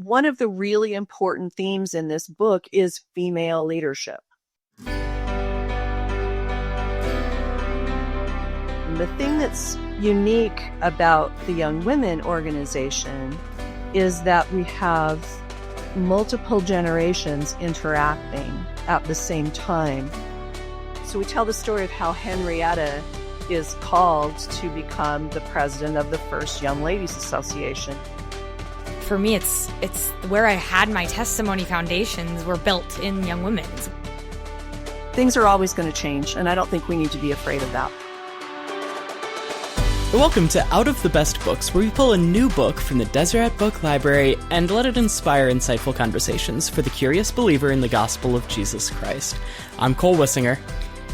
one of the really important themes in this book is female leadership. And the thing that's unique about the Young Women organization is that we have multiple generations interacting at the same time. So we tell the story of how Henrietta is called to become the president of the first Young Ladies Association. For me, it's where I had my testimony foundations were built in Young Women's. Things are always going to change, and I don't think we need to be afraid of that. Welcome to Out of the Best Books, where we pull a new book from the Deseret Book Library and let it inspire insightful conversations for the curious believer in the gospel of Jesus Christ. I'm Cole Wissinger.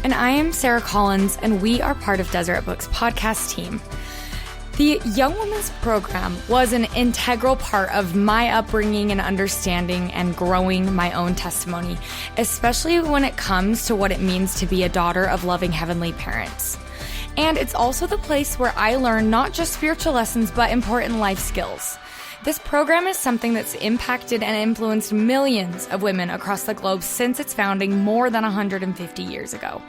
And I am Sarah Collins, and we are part of Deseret Books' podcast team. The Young Women's program was an integral part of my upbringing and understanding and growing my own testimony, especially when it comes to what it means to be a daughter of loving heavenly parents. And it's also the place where I learn not just spiritual lessons, but important life skills. This program is something that's impacted and influenced millions of women across the globe since its founding more than 150 years ago.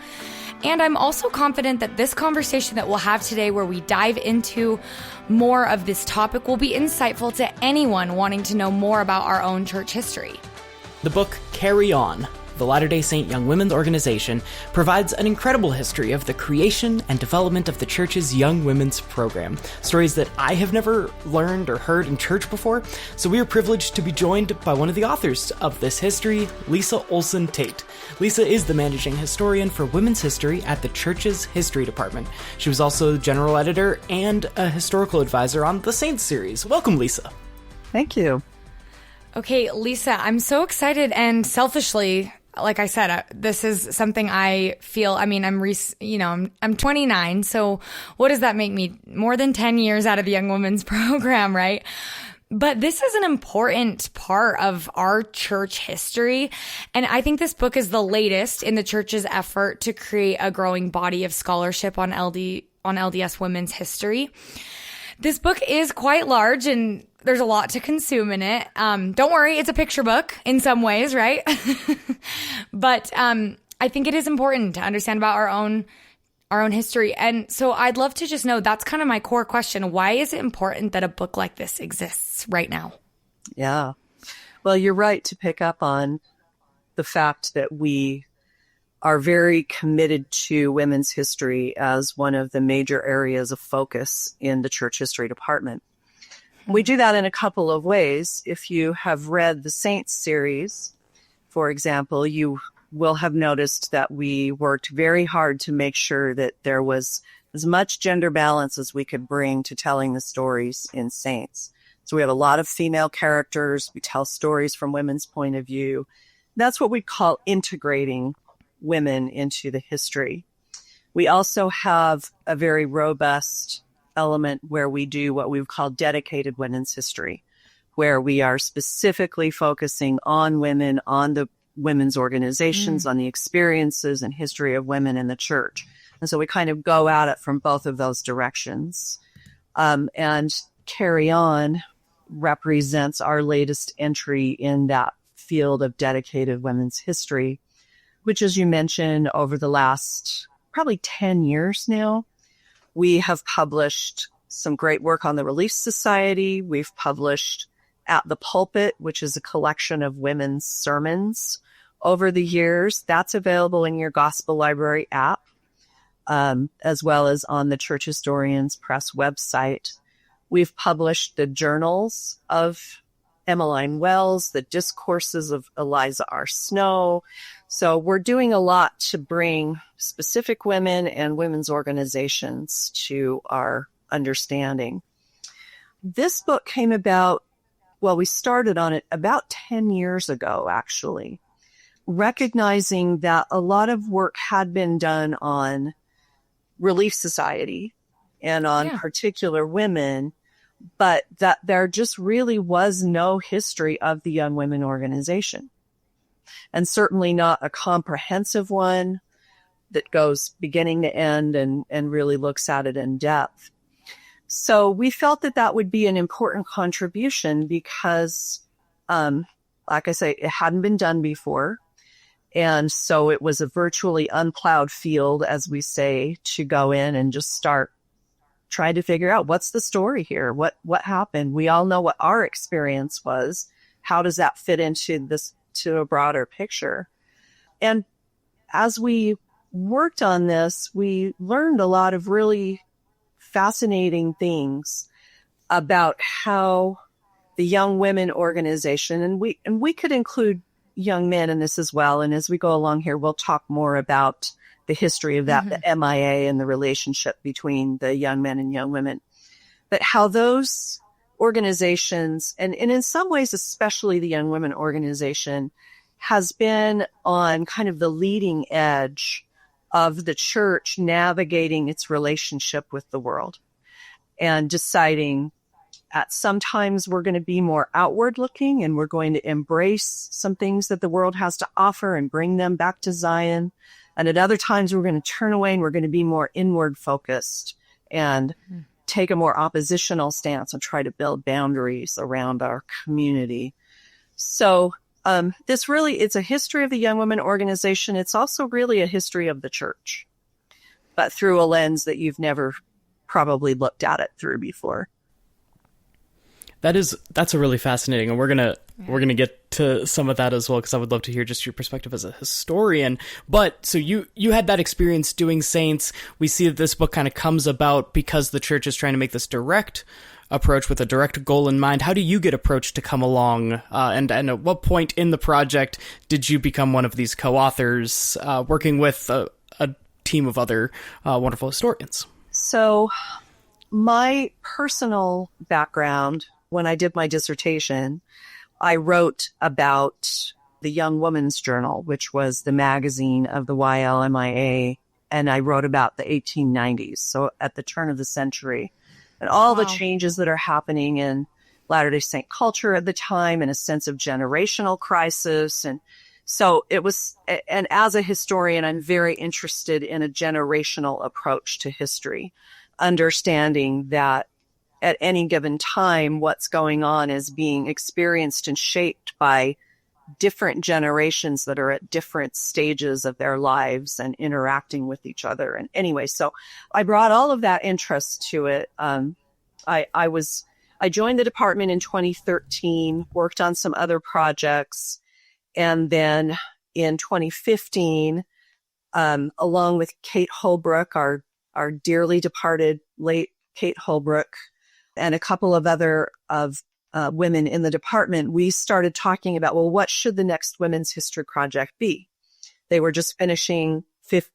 And I'm also confident that this conversation that we'll have today, where we dive into more of this topic, will be insightful to anyone wanting to know more about our own church history. The book Carry On, the Latter-day Saint Young Women's Organization, provides an incredible history of the creation and development of the church's Young Women's program, stories that I have never learned or heard in church before, so we are privileged to be joined by one of the authors of this history, Lisa Olsen Tait. Lisa is the managing historian for women's history at the church's history department. She was also general editor and a historical advisor on the Saints series. Welcome, Lisa. Thank you. Okay, Lisa, I'm so excited, and selfishly, like I said, this is something I feel, I'm 29, so what does that make me? More than 10 years out of the Young Women's program, right? But this is an important part of our church history, and I think this book is the latest in the church's effort to create a growing body of scholarship on LDS women's history. This book is quite large, and there's a lot to consume in it. Don't worry, it's a picture book in some ways, right? But I think it is important to understand about our own history. And so I'd love to just know, that's kind of my core question. Why is it important that a book like this exists right now? Yeah. Well, you're right to pick up on the fact that we are very committed to women's history as one of the major areas of focus in the church history department. We do that in a couple of ways. If you have read the Saints series, for example, you will have noticed that we worked very hard to make sure that there was as much gender balance as we could bring to telling the stories in Saints. So we have a lot of female characters. We tell stories from women's point of view. That's what we call integrating women into the history. We also have a very robust element where we do what we would call dedicated women's history, where we are specifically focusing on women, on the women's organizations, on the experiences and history of women in the church. And so we kind of go at it from both of those directions. And Carry On represents our latest entry in that field of dedicated women's history, which, as you mentioned, over the last probably 10 years now, we have published some great work on the Relief Society. We've published At the Pulpit, which is a collection of women's sermons over the years. That's available in your Gospel Library app, as well as on the Church Historians Press website. We've published the journals of Emmeline Wells, the discourses of Eliza R. Snow. So we're doing a lot to bring specific women and women's organizations to our understanding. This book came about, well, we started on it about 10 years ago, actually, recognizing that a lot of work had been done on Relief Society and on particular women, but that there just really was no history of the Young Women organization, and certainly not a comprehensive one that goes beginning to end and really looks at it in depth. So we felt that that would be an important contribution, because Like I say, it hadn't been done before. And so it was a virtually unplowed field, as we say, to go in and just start trying to figure out what's the story here? What happened? We all know what our experience was. How does that fit into this, to a broader picture? And as we worked on this, we learned a lot of really fascinating things about how the Young Women organization, and we could include young men in this as well. And as we go along here, we'll talk more about the history of that, the MIA and the relationship between the young men and young women, but how those organizations, and in some ways, especially the Young Women organization, has been on kind of the leading edge of the church navigating its relationship with the world and deciding at sometimes we're going to be more outward looking and we're going to embrace some things that the world has to offer and bring them back to Zion. And at other times we're going to turn away and we're going to be more inward focused and take a more oppositional stance and try to build boundaries around our community. So this really, it's a history of the Young Women organization. It's also really a history of the church, but through a lens that you've never probably looked at it through before. That's a really fascinating, and we're gonna get to some of that as well, because I would love to hear just your perspective as a historian. But so you had that experience doing Saints. We see that this book kind of comes about because the church is trying to make this direct approach with a direct goal in mind. How do you get approached to come along, and at what point in the project did you become one of these co-authors, working with a team of other wonderful historians? So my personal background, when I did my dissertation, I wrote about the Young Woman's Journal, which was the magazine of the YLMIA, and I wrote about the 1890s, so at the turn of the century, and all the changes that are happening in Latter-day Saint culture at the time, and a sense of generational crisis. And so it was, and as a historian, I'm very interested in a generational approach to history, understanding that at any given time, what's going on is being experienced and shaped by different generations that are at different stages of their lives and interacting with each other. And anyway, so I brought all of that interest to it. I joined the department in 2013, worked on some other projects. And then in 2015, along with Kate Holbrook, our dearly departed late Kate Holbrook, and a couple of other women in the department, we started talking about, well, what should the next Women's History Project be? They were just finishing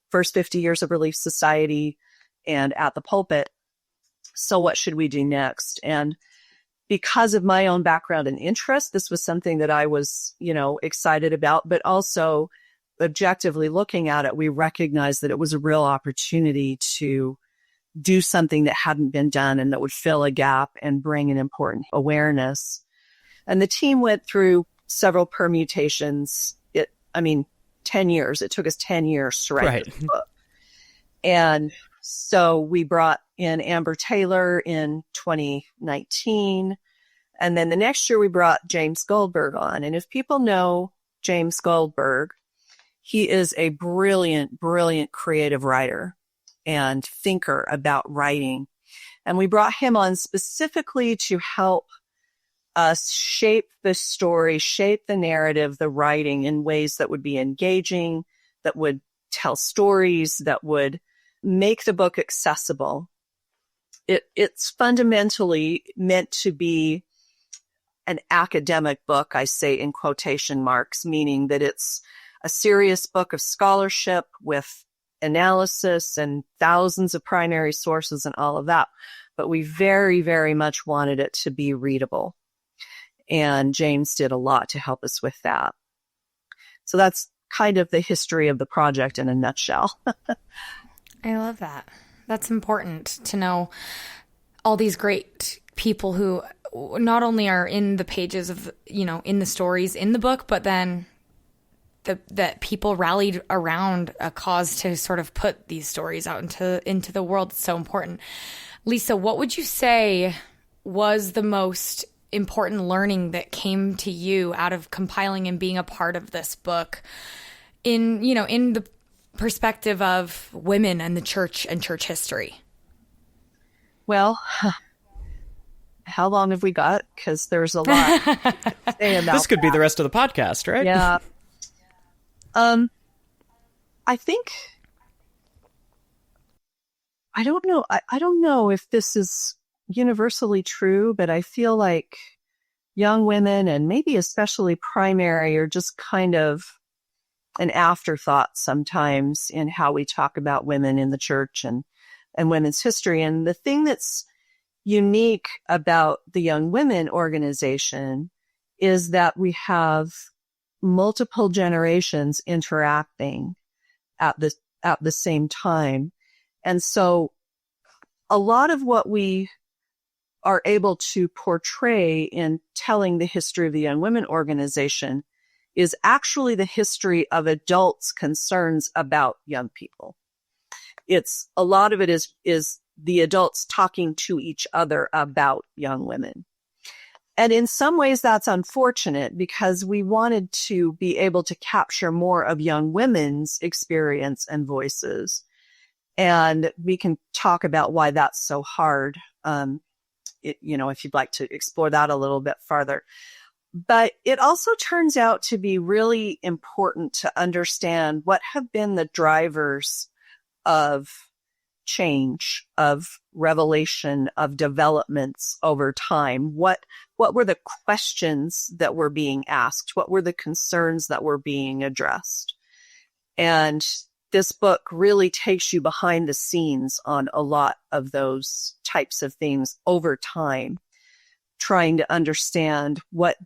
first 50 years of Relief Society and At the Pulpit. So what should we do next? And because of my own background and interest, this was something that I was, excited about, but also objectively looking at it, we recognized that it was a real opportunity to do something that hadn't been done and that would fill a gap and bring an important awareness. And the team went through several permutations. 10 years. It took us 10 years to write this book. And so we brought in Amber Taylor in 2019. And then the next year we brought James Goldberg on. And if people know James Goldberg, he is a brilliant, brilliant creative writer and thinker about writing. And we brought him on specifically to help us shape the story, shape the narrative, the writing in ways that would be engaging, that would tell stories, that would make the book accessible. It's fundamentally meant to be an academic book, I say in quotation marks, meaning that it's a serious book of scholarship with analysis and thousands of primary sources and all of that. But we very, very much wanted it to be readable. And James did a lot to help us with that. So that's kind of the history of the project in a nutshell. I love that. That's important to know all these great people who not only are in the pages of, in the stories in the book, but then that people rallied around a cause to sort of put these stories out into the world. It's so important. Lisa, what would you say was the most important learning that came to you out of compiling and being a part of this book in, in the perspective of women and the church and church history? Well, how long have we got? Because there's a lot to say about this could be the rest of the podcast, right? Yeah. I think, I don't know. I don't know if this is universally true, but I feel like young women, and maybe especially primary, are just kind of an afterthought sometimes in how we talk about women in the church and women's history. And the thing that's unique about the Young Women organization is that we have multiple generations interacting at the same time. And so a lot of what we are able to portray in telling the history of the Young Women organization is actually the history of adults' concerns about young people. It's a lot of it is the adults talking to each other about young women. And in some ways that's unfortunate, because we wanted to be able to capture more of young women's experience and voices. And we can talk about why that's so hard, if you'd like to explore that a little bit farther. But it also turns out to be really important to understand what have been the drivers of change, of revelation, of developments over time. What were the questions that were being asked? What were the concerns that were being addressed? And this book really takes you behind the scenes on a lot of those types of things over time, trying to understand what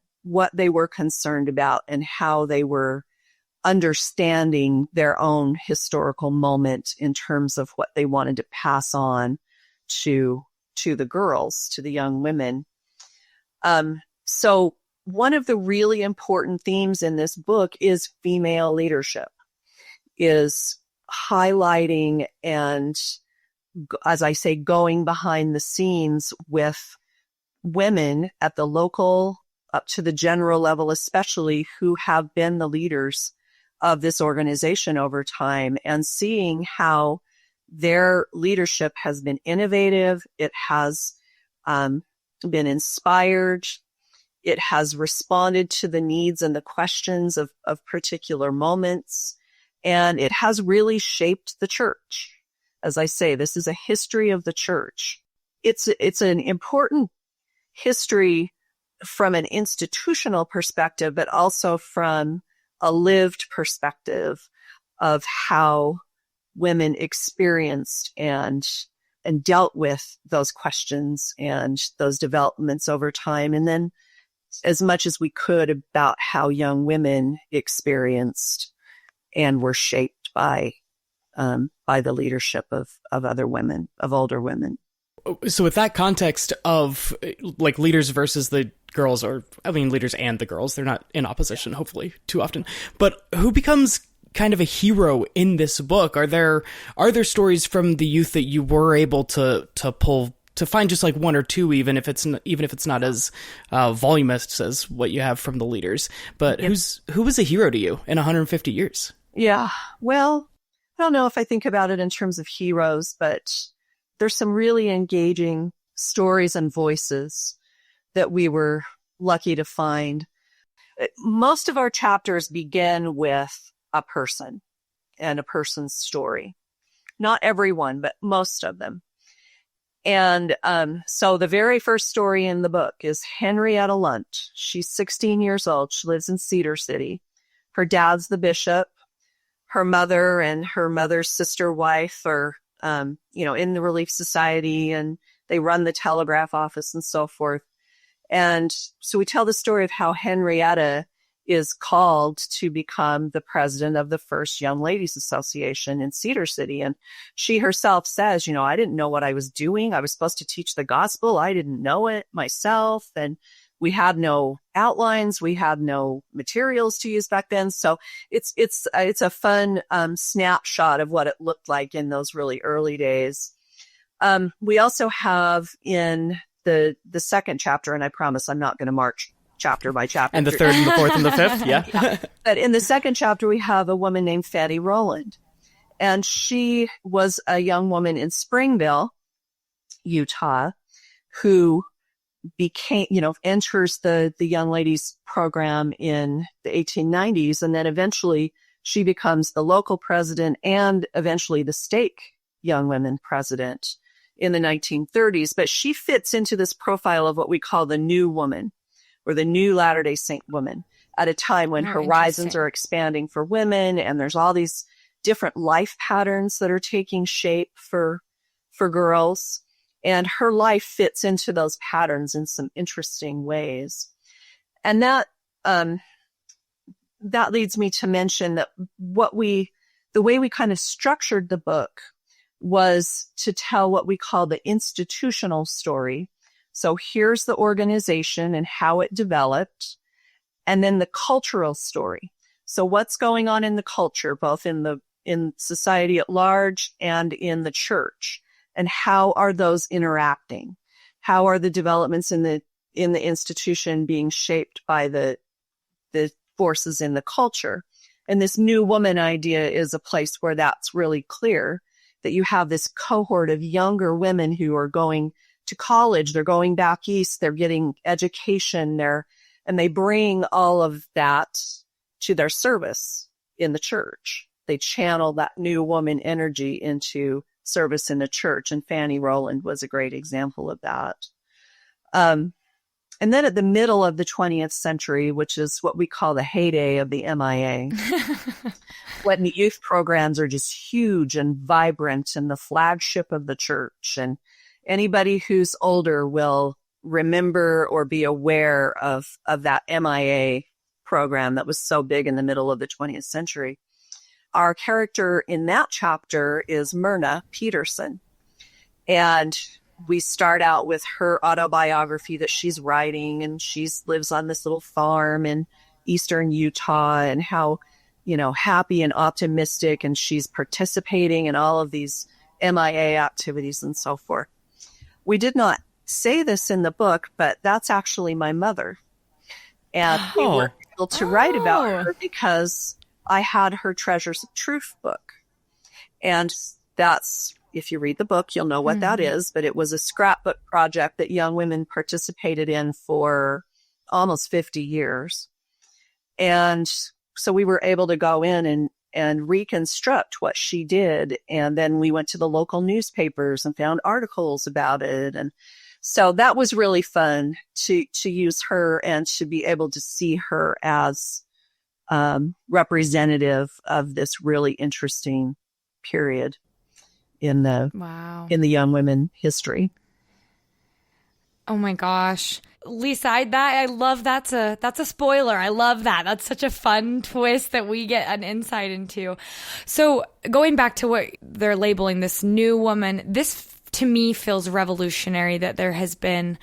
they were concerned about and how they were understanding their own historical moment in terms of what they wanted to pass on to the girls, to the young women. So one of the really important themes in this book is female leadership, is highlighting and, as I say, going behind the scenes with women at the local up to the general level, especially, who have been the leaders of this organization over time, and seeing how their leadership has been innovative. It has been inspired. It has responded to the needs and the questions of particular moments. And it has really shaped the church. As I say, this is a history of the church. It's an important history from an institutional perspective, but also from a lived perspective of how women experienced and dealt with those questions and those developments over time. And then as much as we could about how young women experienced and were shaped by the leadership of other women, of older women. So with that context of like leaders versus the girls, or I mean leaders and the girls, they're not in opposition, hopefully, too often. But who becomes kind of a hero in this book? Are there stories from the youth that you were able to pull, to find just like one or two, even if it's not as voluminous as what you have from the leaders? But who was a hero to you in 150 years? Yeah, well, I don't know if I think about it in terms of heroes, but there's some really engaging stories and voices that we were lucky to find. Most of our chapters begin with a person and a person's story. Not everyone, but most of them. And so the very first story in the book is Henrietta Lunt. She's 16 years old. She lives in Cedar City. Her dad's the bishop. Her mother and her mother's sister wife are in the Relief Society, and they run the telegraph office and so forth. And so we tell the story of how Henrietta is called to become the president of the first Young Ladies Association in Cedar City. And she herself says, I didn't know what I was doing. I was supposed to teach the gospel. I didn't know it myself. And we had no outlines. We had no materials to use back then. So it's a fun snapshot of what it looked like in those really early days. We also have in the second chapter, and I promise I'm not going to march chapter by chapter. And the third and the fourth and the fifth, yeah. But in the second chapter, we have a woman named Fanny Rowland. And she was a young woman in Springville, Utah, who became, enters the young ladies program in the 1890s. And then eventually she becomes the local president and eventually the stake young women president in the 1930s. But she fits into this profile of what we call the new woman, or the new Latter-day Saint woman, at a time when horizons are expanding for women, and there's all these different life patterns that are taking shape for girls. And her life fits into those patterns in some interesting ways. And that leads me to mention that the way we kind of structured the book was to tell what we call the institutional story. So here's the organization and how it developed, and then the cultural story. So what's going on in the culture, both in society at large and in the church, and how are those interacting? How are the developments in the institution being shaped by the forces in the culture? And this new woman idea is a place where that's really clear, that you have this cohort of younger women who are going to college, they're going back east, they're getting education, and they bring all of that to their service in the church. They channel that new woman energy into service in the church, and Fanny Rowland was a great example of that. And then at the middle of the 20th century, which is what we call the heyday of the MIA, when the youth programs are just huge and vibrant and the flagship of the church, and anybody who's older will remember or be aware of that MIA program that was so big in the middle of the 20th century. Our character in that chapter is Myrna Peterson. And we start out with her autobiography that she's writing, and she lives on this little farm in eastern Utah, and how, happy and optimistic, and she's participating in all of these MIA activities and so forth. We did not say this in the book, but that's actually my mother. And we were able to write about her because I had her Treasures of Truth book. And that's, if you read the book, you'll know what that is, but it was a scrapbook project that young women participated in for almost 50 years. And so we were able to go in and reconstruct what she did. And then we went to the local newspapers and found articles about it. And so that was really fun to use her and to be able to see her as representative of this really interesting period in the young women history. Oh my gosh. Lisa, I love that's a spoiler. I love that. That's such a fun twist that we get an insight into. So going back to what they're labeling this new woman, this to me feels revolutionary, that there has been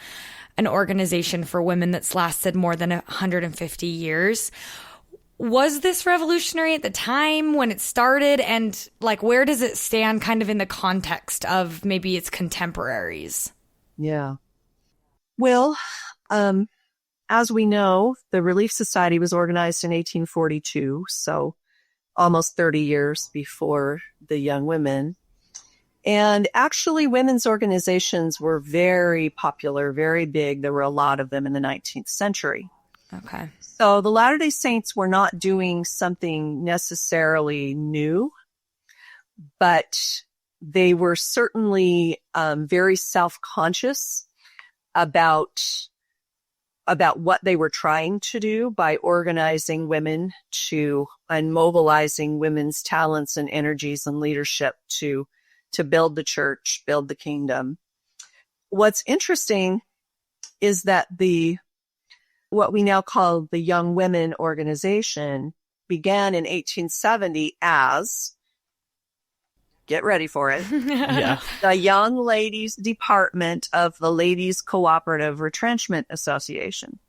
an organization for women that's lasted more than 150 years. Was this revolutionary at the time when it started? And where does it stand kind of in the context of maybe its contemporaries? Yeah. Well, as we know, the Relief Society was organized in 1842, so almost 30 years before the Young Women. And actually, women's organizations were very popular, very big. There were a lot of them in the 19th century. Okay. So the Latter-day Saints were not doing something necessarily new, but they were certainly very self-conscious about what they were trying to do by organizing women and mobilizing women's talents and energies and leadership to build the church, build the kingdom. What's interesting is that what we now call the Young Women Organization began in 1870 as, get ready for it, the Young Ladies Department of the Ladies Cooperative Retrenchment Association.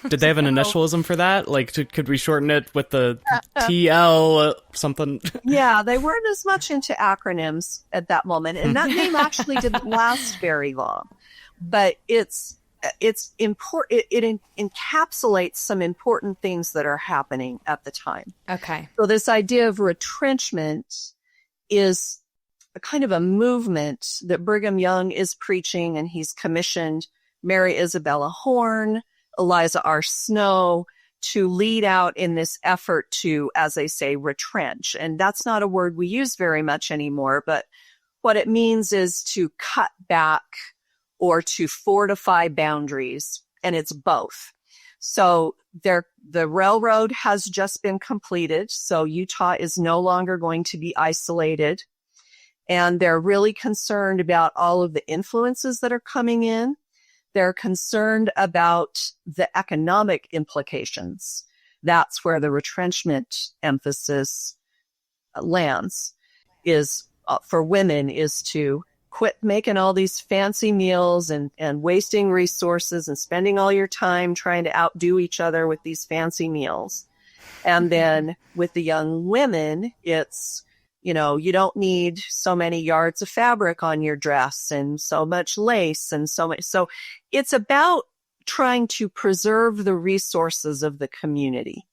Did they have an initialism for that? Could we shorten it with the TL something? Yeah, they weren't as much into acronyms at that moment. And that name actually didn't last very long. but it's important. It encapsulates some important things that are happening at the time. Okay. So this idea of retrenchment is a kind of a movement that Brigham Young is preaching, and he's commissioned Mary Isabella Horn, Eliza R. Snow to lead out in this effort to, as they say, retrench. And that's not a word we use very much anymore, but what it means is to cut back or to fortify boundaries, and it's both. So the railroad has just been completed, so Utah is no longer going to be isolated, and they're really concerned about all of the influences that are coming in. They're concerned about the economic implications. That's where the retrenchment emphasis lands, is for women, is to quit making all these fancy meals and wasting resources and spending all your time trying to outdo each other with these fancy meals. And then with the young women, it's, you don't need so many yards of fabric on your dress and so much lace and so much. So it's about trying to preserve the resources of the community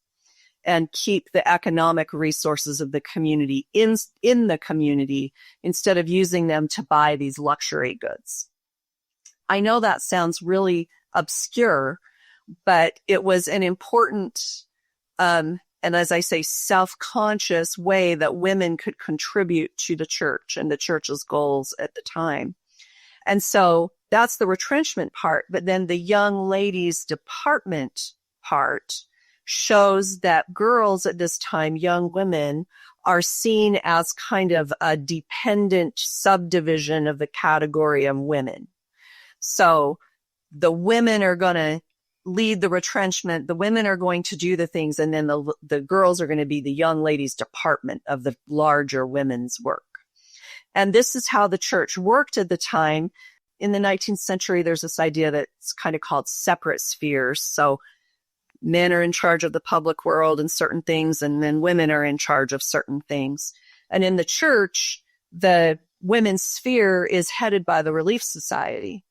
and keep the economic resources of the community in the community instead of using them to buy these luxury goods. I know that sounds really obscure, but it was an important, and as I say, self-conscious way that women could contribute to the church and the church's goals at the time. And so that's the retrenchment part. But then the young ladies department part shows that girls at this time, young women, are seen as kind of a dependent subdivision of the category of women. So the women are going to lead the retrenchment. The women are going to do the things. And then the girls are going to be the young ladies department of the larger women's work. And this is how the church worked at the time. In the 19th century, there's this idea that's kind of called separate spheres. So men are in charge of the public world and certain things, and then women are in charge of certain things. And in the church, the women's sphere is headed by the Relief Society.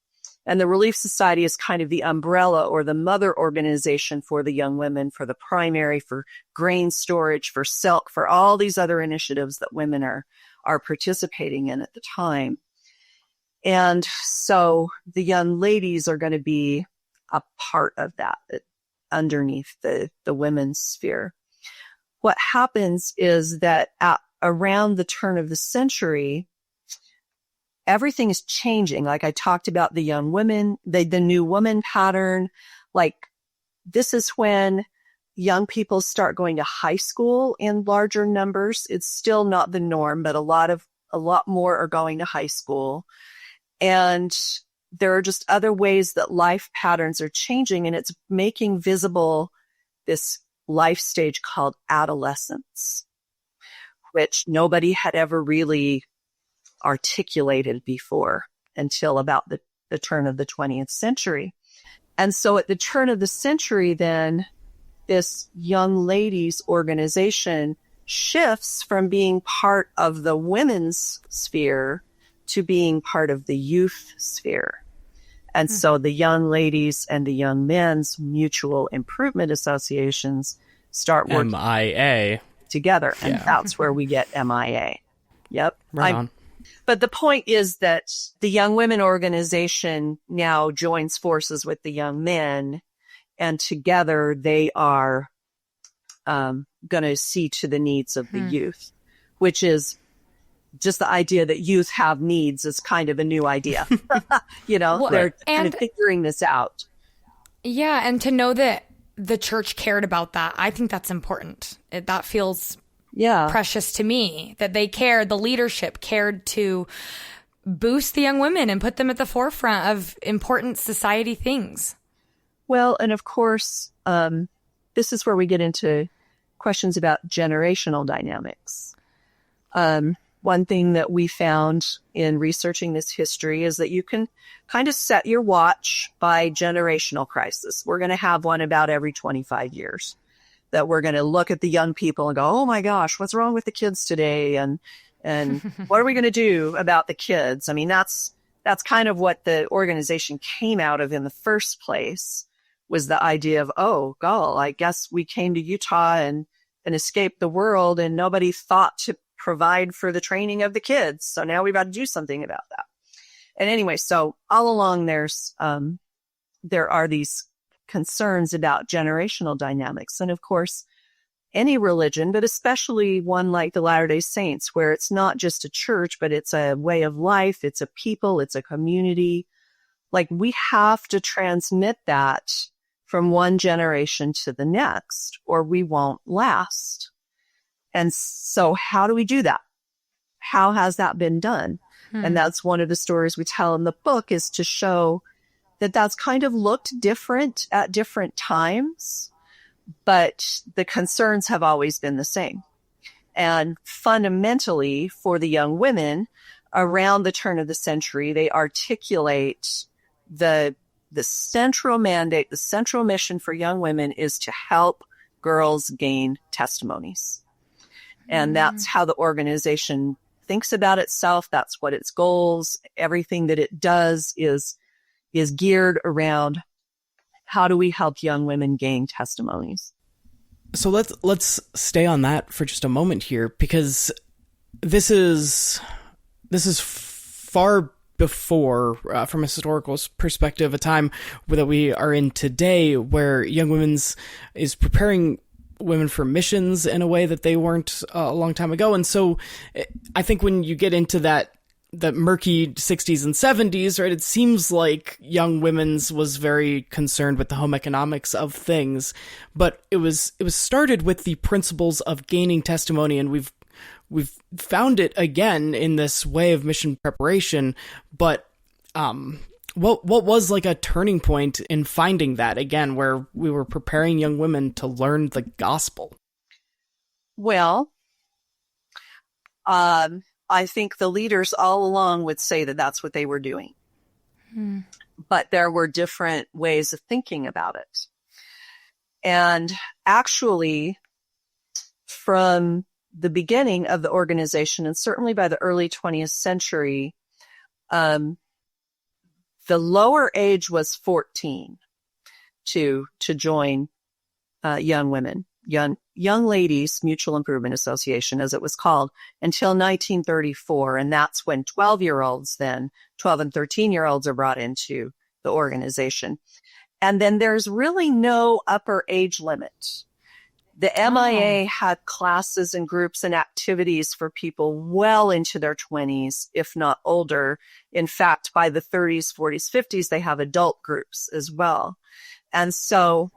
And the Relief Society is kind of the umbrella or the mother organization for the young women, for the primary, for grain storage, for silk, for all these other initiatives that women are participating in at the time. And so the young ladies are going to be a part of that underneath the women's sphere. What happens is that around the turn of the century, everything is changing. Like I talked about the young women, the new woman pattern. Like this is when young people start going to high school in larger numbers. It's still not the norm, but a lot more are going to high school. And there are just other ways that life patterns are changing, and it's making visible this life stage called adolescence, which nobody had ever really articulated before until about the turn of the 20th century. And so at the turn of the century, then this young ladies organization shifts from being part of the women's sphere to being part of the youth sphere. And so the young ladies and the young men's mutual improvement associations start working MIA together. And that's where we get MIA. Yep. Right on. But the point is that the young women organization now joins forces with the young men, and together they are going to see to the needs of the youth, which is just the idea that youth have needs is kind of a new idea. They're kind of figuring this out. Yeah, and to know that the church cared about that, I think that's important. That feels precious to me, that they cared, the leadership cared to boost the young women and put them at the forefront of important society things. Well, and of course, this is where we get into questions about generational dynamics. One thing that we found in researching this history is that you can kind of set your watch by generational crisis. We're going to have one about every 25 years that we're going to look at the young people and go, oh my gosh, what's wrong with the kids today? And what are we going to do about the kids? I mean, that's that's kind of what the organization came out of in the first place, was the idea of, oh, God, I guess we came to Utah and escaped the world, and nobody thought to provide for the training of the kids. So now we've got to do something about that. And anyway, so all along there are these concerns about generational dynamics. And of course, any religion, but especially one like the Latter-day Saints, where it's not just a church, but it's a way of life, it's a people, it's a community. Like, we have to transmit that from one generation to the next, or we won't last. And so how do we do that? How has that been done? And that's one of the stories we tell in the book, is to show that that's kind of looked different at different times, but the concerns have always been the same. And fundamentally, for the young women around the turn of the century, they articulate the central mandate, the central mission for young women is to help girls gain testimonies. And that's how the organization thinks about itself. That's what its goals, everything that it does is geared around how do we help young women gain testimonies. So let's stay on that for just a moment here, because this is far before, from a historical perspective, a time that we are in today, where Young Women's is preparing women for missions in a way that they weren't a long time ago. And so I think when you get into the murky 60s and 70s, right, it seems like Young Women's was very concerned with the home economics of things, but it was started with the principles of gaining testimony, and we've found it again in this way of mission preparation. But what was like a turning point in finding that again, where we were preparing young women to learn the gospel? Well, I think the leaders all along would say that that's what they were doing. But there were different ways of thinking about it. And actually, from the beginning of the organization, and certainly by the early 20th century, the lower age was 14 to join young women, young ladies mutual improvement association, as it was called, until 1934. And that's when 12 and 13-year-olds are brought into the organization. And then there's really no upper age limit. The MIA had classes and groups and activities for people well into their 20s, if not older. In fact, by the 30s, 40s, 50s, they have adult groups as well. And so,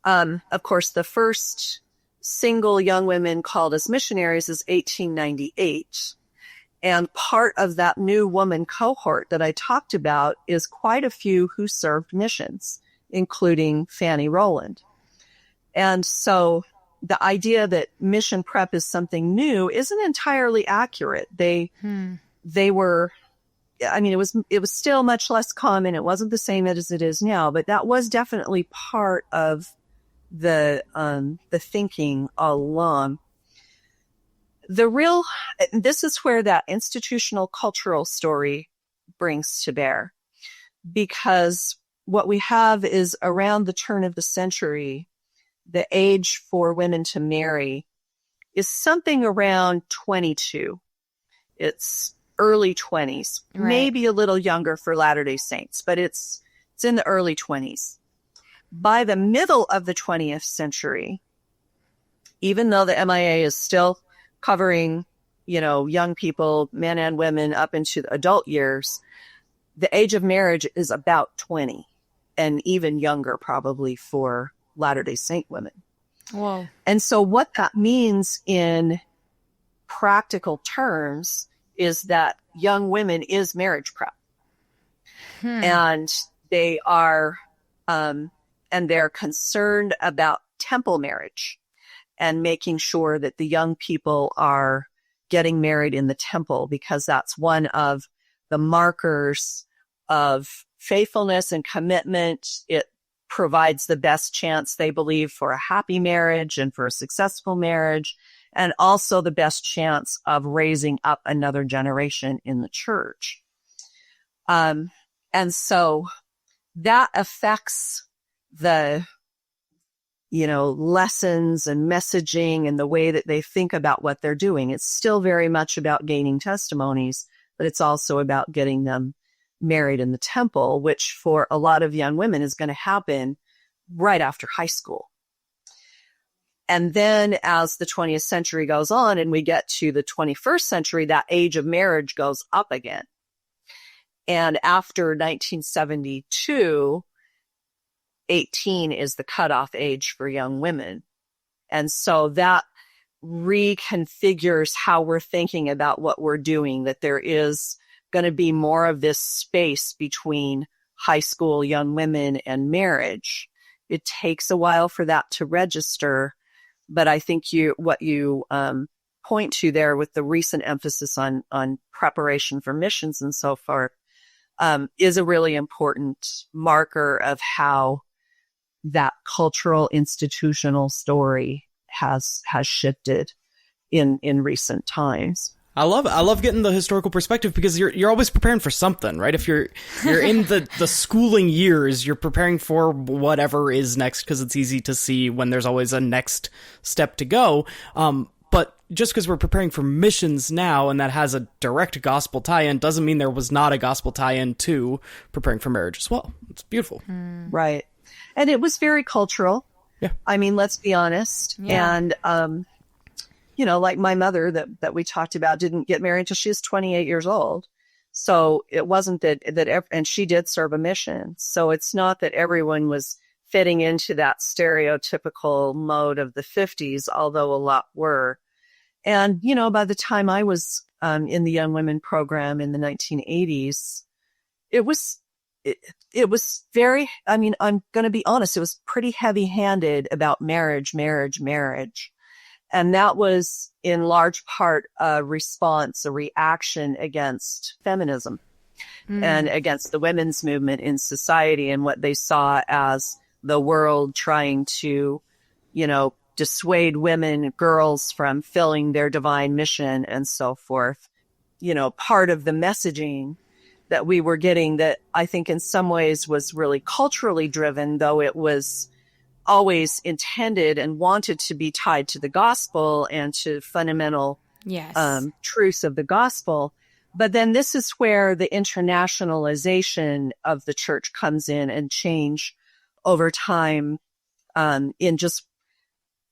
of course, the first single young women called as missionaries is 1898. And part of that new woman cohort that I talked about is quite a few who served missions, including Fanny Rowland. And so the idea that mission prep is something new isn't entirely accurate. They were, I mean, it was still much less common. It wasn't the same as it is now, but that was definitely part of the thinking all along. This is where that institutional cultural story brings to bear, because what we have is around the turn of the century, the age for women to marry is something around 22. It's early 20s, maybe a little younger for Latter-day Saints, but it's in the early 20s. By the middle of the 20th century, even though the MIA is still covering, young people, men and women up into the adult years, the age of marriage is about 20, and even younger probably for Latter-day Saint women. Whoa. And so what that means in practical terms is that young women is marriage prep. And they are, and they're concerned about temple marriage and making sure that the young people are getting married in the temple, because that's one of the markers of faithfulness and commitment. It provides the best chance, they believe, for a happy marriage and for a successful marriage, and also the best chance of raising up another generation in the church. And so that affects the, lessons and messaging and the way that they think about what they're doing. It's still very much about gaining testimonies, but it's also about getting them married in the temple, which for a lot of young women is going to happen right after high school. And then as the 20th century goes on and we get to the 21st century, that age of marriage goes up again. And after 1972, 18 is the cutoff age for young women. And so that reconfigures how we're thinking about what we're doing, that there is going to be more of this space between high school young women and marriage. It takes a while for that to register, but I think what you point to there with the recent emphasis on preparation for missions and so forth is a really important marker of how that cultural institutional story has shifted in recent times. I love getting the historical perspective because you're always preparing for something, right? If you're in the schooling years, you're preparing for whatever is next because it's easy to see when there's always a next step to go. But just because we're preparing for missions now and that has a direct gospel tie-in doesn't mean there was not a gospel tie-in to preparing for marriage as well. It's beautiful. Right. And it was very cultural. Yeah. I mean, let's be honest. Yeah. And, like my mother that we talked about didn't get married until she was 28 years old. So it wasn't and she did serve a mission. So it's not that everyone was fitting into that stereotypical mode of the 50s, although a lot were. And, by the time I was in the Young Women program in the 1980s, it was very, I'm going to be honest, it was pretty heavy-handed about marriage. And that was in large part a reaction against feminism and against the women's movement in society and what they saw as the world trying to, dissuade women, girls from filling their divine mission and so forth. Part of the messaging that we were getting that I think in some ways was really culturally driven, though it was always intended and wanted to be tied to the gospel and to fundamental truths of the gospel. But then this is where the internationalization of the church comes in and change over time in just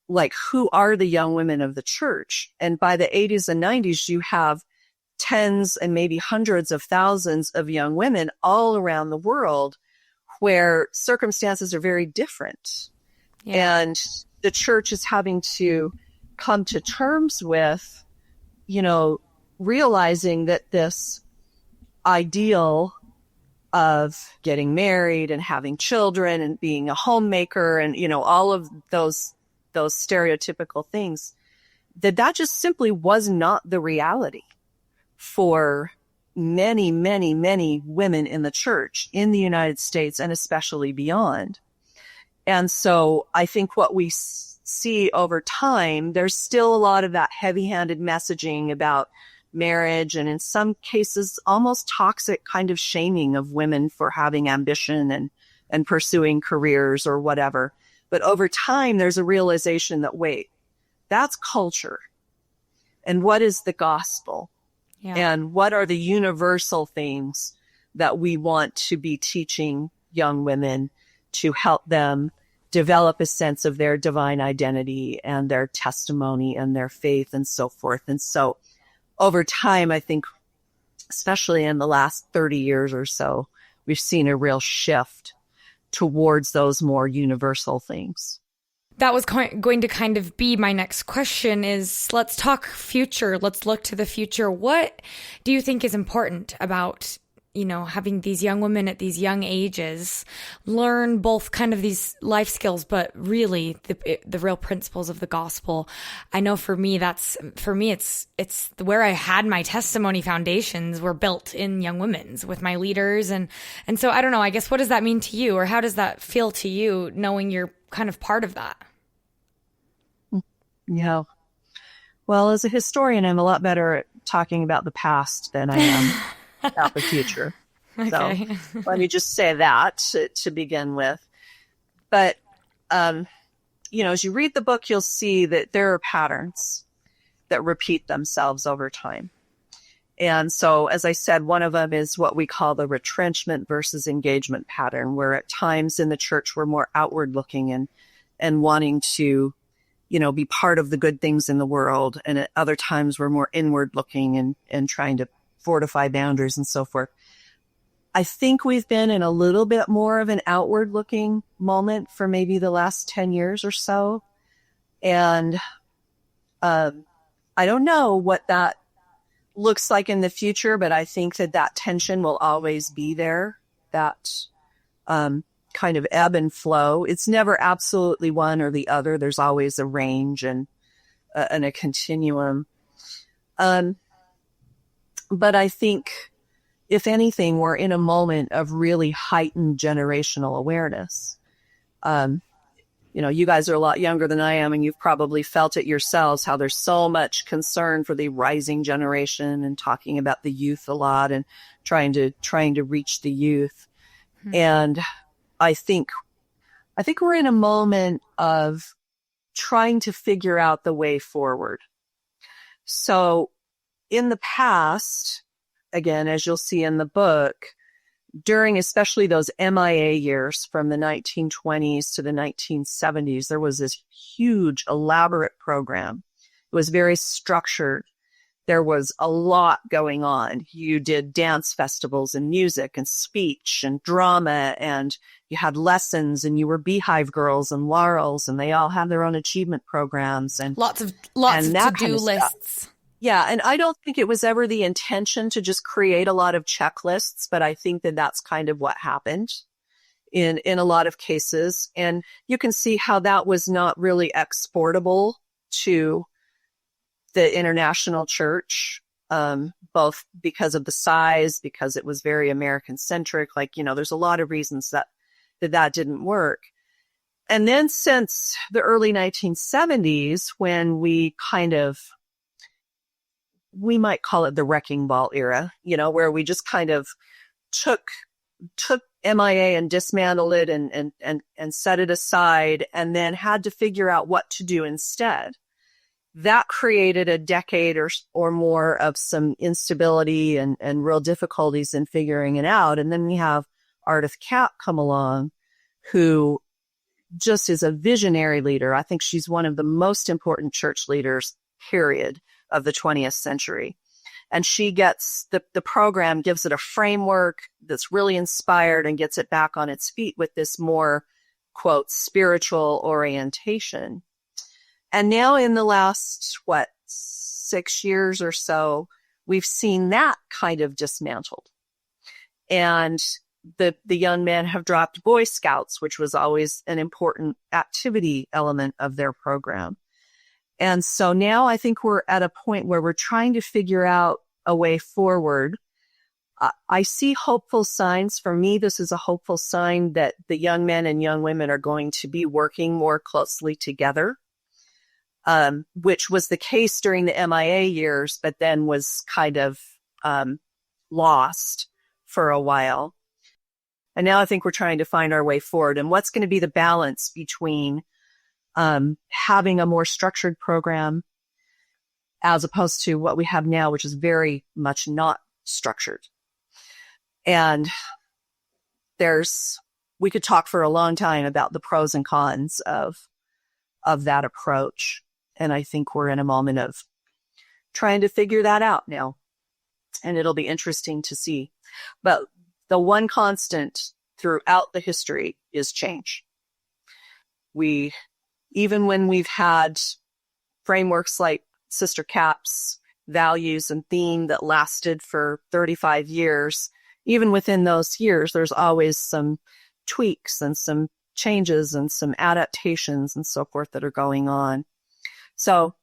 like who are the young women of the church. And by the 80s and 90s, you have tens and maybe hundreds of thousands of young women all around the world where circumstances are very different. Yeah. And the church is having to come to terms with, realizing that this ideal of getting married and having children and being a homemaker and, all of those stereotypical things, that just simply was not the reality for many, many, many women in the church in the United States and especially beyond. And so I think what we see over time, there's still a lot of that heavy-handed messaging about marriage and in some cases almost toxic kind of shaming of women for having ambition and pursuing careers or whatever. But over time, there's a realization that, wait, that's culture. And what is the gospel? Yeah. And what are the universal things that we want to be teaching young women to help them develop a sense of their divine identity and their testimony and their faith and so forth. And so over time, I think, especially in the last 30 years or so, we've seen a real shift towards those more universal things. That was going to kind of be my next question is, let's talk future. Let's look to the future. What do you think is important about, having these young women at these young ages learn both kind of these life skills, but really the real principles of the gospel? I know for me, it's where I had my testimony foundations were built in Young Women's with my leaders. And so I don't know, I guess, what does that mean to you, or how does that feel to you knowing you're kind of part of that? Yeah. Well, as a historian, I'm a lot better at talking about the past than I am about the future. So Okay. let me just say that to begin with. But, as you read the book, you'll see that there are patterns that repeat themselves over time. And so, as I said, one of them is what we call the retrenchment versus engagement pattern, where at times in the church we're more outward looking and wanting to, be part of the good things in the world. And at other times we're more inward looking and trying to fortify boundaries and so forth. I think we've been in a little bit more of an outward looking moment for maybe the last 10 years or so. And I don't know what that looks like in the future, but I think that tension will always be there, that kind of ebb and flow. It's never absolutely one or the other. There's always a range and a continuum. But I think, if anything, we're in a moment of really heightened generational awareness. You guys are a lot younger than I am, and you've probably felt it yourselves, how there's so much concern for the rising generation and talking about the youth a lot and trying to reach the youth. Mm-hmm. And I think we're in a moment of trying to figure out the way forward. So in the past, again, as you'll see in the book, during especially those MIA years from the 1920s to the 1970s, there was this huge, elaborate program. It was very structured. There was a lot going on. You did dance festivals and music and speech and drama, and you had lessons, and you were Beehive Girls and Laurels, and they all had their own achievement programs and lots of to-do lists. Yeah, and I don't think it was ever the intention to just create a lot of checklists, but I think that's kind of what happened in a lot of cases. And you can see how that was not really exportable to the international church, both because of the size, because it was very American-centric. There's a lot of reasons that didn't work. And then since the early 1970s, when we might call it the wrecking ball era, where we just kind of took MIA and dismantled it and set it aside, and then had to figure out what to do instead. That created a decade or more of some instability and real difficulties in figuring it out. And then we have Ardith Kapp come along, who just is a visionary leader. I think she's one of the most important church leaders, period, of the 20th century. And she gets the program, gives it a framework that's really inspired and gets it back on its feet with this more, quote, spiritual orientation. And now in the last, 6 years or so, we've seen that kind of dismantled. And the young men have dropped Boy Scouts, which was always an important activity element of their program. And so now I think we're at a point where we're trying to figure out a way forward. I see hopeful signs. For me, this is a hopeful sign that the young men and young women are going to be working more closely together, which was the case during the MIA years, but then was kind of lost for a while. And now I think we're trying to find our way forward. And what's going to be the balance between having a more structured program as opposed to what we have now, which is very much not structured. And we could talk for a long time about the pros and cons of that approach. And I think we're in a moment of trying to figure that out now. And it'll be interesting to see. But the one constant throughout the history is change. Even when we've had frameworks like Sister Kapp's values and theme that lasted for 35 years, even within those years, there's always some tweaks and some changes and some adaptations and so forth that are going on. So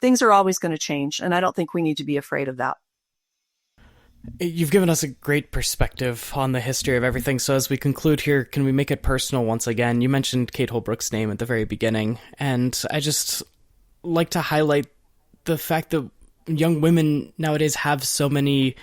things are always going to change, and I don't think we need to be afraid of that. You've given us a great perspective on the history of everything. So as we conclude here, can we make it personal once again? You mentioned Kate Holbrook's name at the very beginning, and I just like to highlight the fact that young women nowadays have so many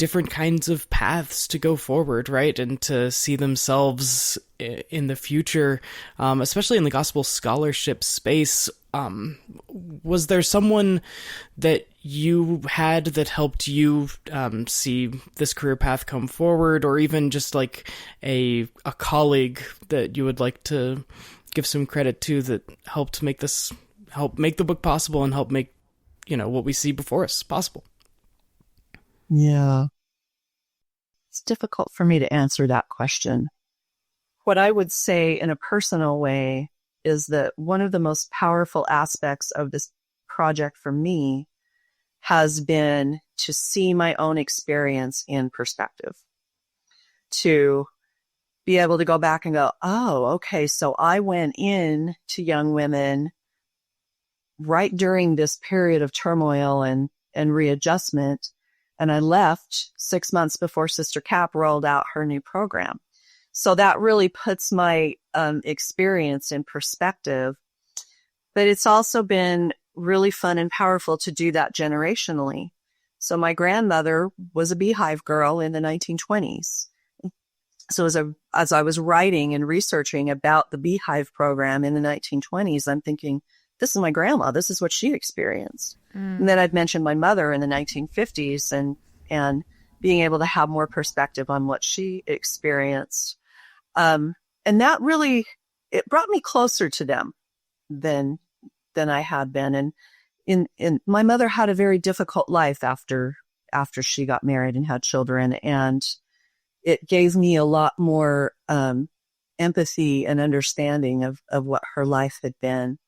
different kinds of paths to go forward, right? And to see themselves in the future, especially in the gospel scholarship space. Was there someone that you had that helped you see this career path come forward, or even just like a colleague that you would like to give some credit to that help make the book possible and help make, what we see before us possible? Yeah. It's difficult for me to answer that question. What I would say in a personal way is that one of the most powerful aspects of this project for me has been to see my own experience in perspective, to be able to go back and go, oh, okay, so I went in to young women right during this period of turmoil and readjustment, and I left 6 months before Sister Cap rolled out her new program. So that really puts my experience in perspective. But it's also been really fun and powerful to do that generationally. So my grandmother was a Beehive girl in the 1920s. So as I was writing and researching about the Beehive program in the 1920s, I'm thinking, this is my grandma. This is what she experienced. And then I'd mentioned my mother in the 1950s and being able to have more perspective on what she experienced. And that really, it brought me closer to them than I had been. And in my mother had a very difficult life after she got married and had children. And it gave me a lot more, empathy and understanding of what her life had been.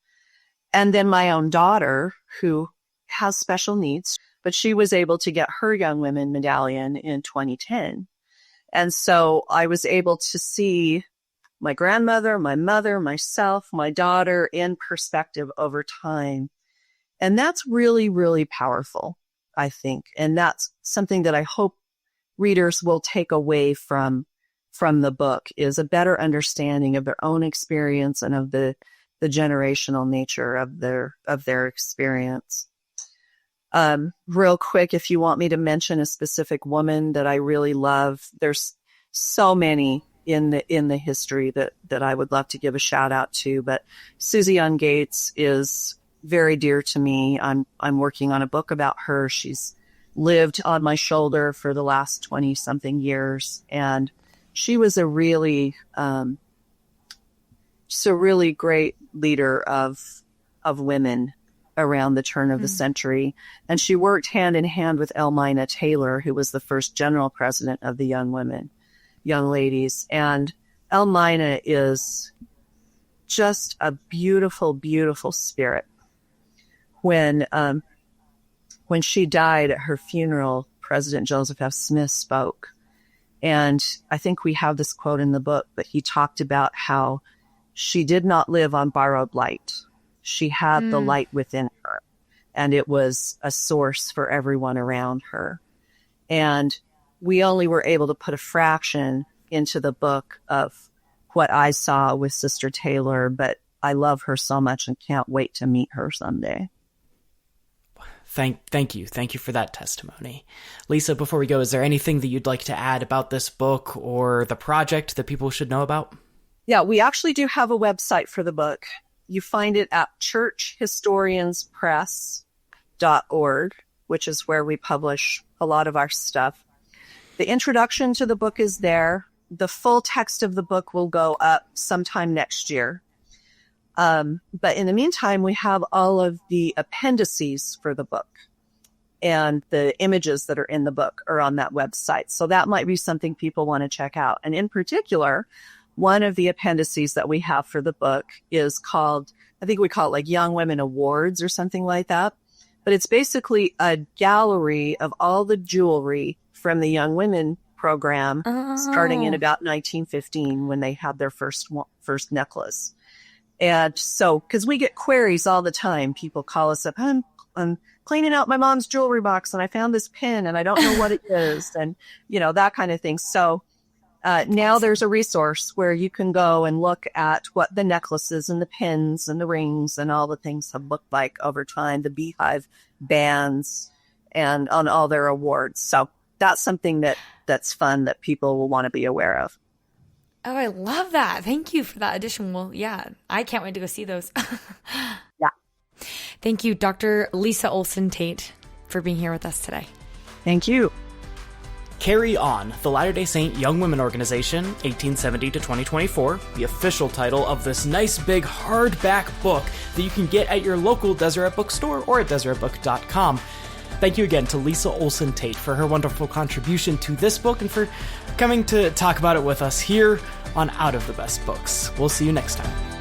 And then my own daughter, who has special needs, but she was able to get her Young Women medallion in 2010. And so I was able to see my grandmother, my mother, myself, my daughter in perspective over time. And that's really, really powerful, I think. And that's something that I hope readers will take away from the book, is a better understanding of their own experience and of the generational nature of their experience. Real quick, if you want me to mention a specific woman that I really love, there's so many in the history that I would love to give a shout out to, but Susie Young Gates is very dear to me. I'm working on a book about her. She's lived on my shoulder for the last 20 something years. And she was a really great leader of women around the turn of the century. And she worked hand in hand with Elmina Taylor, who was the first general president of the Young Ladies. And Elmina is just a beautiful, beautiful spirit. When she died at her funeral, President Joseph F. Smith spoke. And I think we have this quote in the book, but he talked about how she did not live on borrowed light. She had the light within her, and it was a source for everyone around her. And we only were able to put a fraction into the book of what I saw with Sister Taylor, but I love her so much and can't wait to meet her someday. Thank you. Thank you for that testimony. Lisa, before we go, is there anything that you'd like to add about this book or the project that people should know about? Yeah, we actually do have a website for the book. You find it at churchhistorianspress.org, which is where we publish a lot of our stuff. The introduction to the book is there. The full text of the book will go up sometime next year. But in the meantime, we have all of the appendices for the book, and the images that are in the book are on that website. So that might be something people want to check out. And in particular, one of the appendices that we have for the book is called, I think we call it like Young Women Awards or something like that. But it's basically a gallery of all the jewelry from the Young Women program, starting in about 1915 when they had their first necklace. And so, because we get queries all the time, people call us up, I'm cleaning out my mom's jewelry box and I found this pin and I don't know what it is, and, that kind of thing. So now there's a resource where you can go and look at what the necklaces and the pins and the rings and all the things have looked like over time, the Beehive bands and on all their awards. So that's something that's fun that people will want to be aware of. Oh, I love that. Thank you for that addition. Well, yeah, I can't wait to go see those. Yeah. Thank you, Dr. Lisa Olsen Tait, for being here with us today. Thank you. Carry On, the Latter-day Saint Young Women Organization, 1870 to 2024, the official title of this nice big hardback book that you can get at your local Deseret bookstore or at deseretbook.com. Thank you again to Lisa Olsen Tait for her wonderful contribution to this book and for coming to talk about it with us here on Out of the Best Books. We'll see you next time.